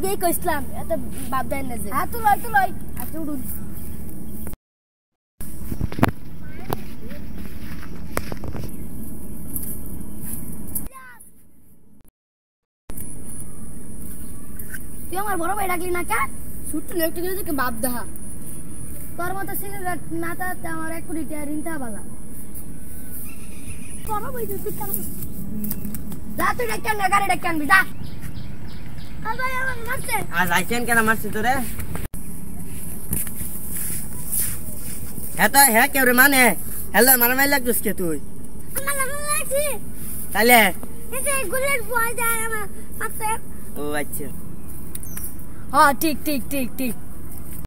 আগেই কইছিলাম এত বাপ দেন না যে হ্যাঁ তুই লই আচ্ছা উড়ুন তুই আমার বড় ভাই ডাকলি না কে ছুট্টু একটু কিছু বাপ দেখা তোর মতো সিগারেট না তাতে আমার 1 কোটি টাকা ঋণ থাকা বালা বড় ভাই তুই কেন যা তুই ডাক্তার না গাড়ি ডাক্তার আনবি যা ভাই আমার মারছে আজ আইছেন কেন মারছিস তোরে এটা হ্যাঁ কেউ রে মানে হ্যালো মারামারি লাগছিস কে তুই আমার লাগছে তাহলে এই যে গুলের ভয় যায় আমার মারছে ও আচ্ছা হ্যাঁ ঠিক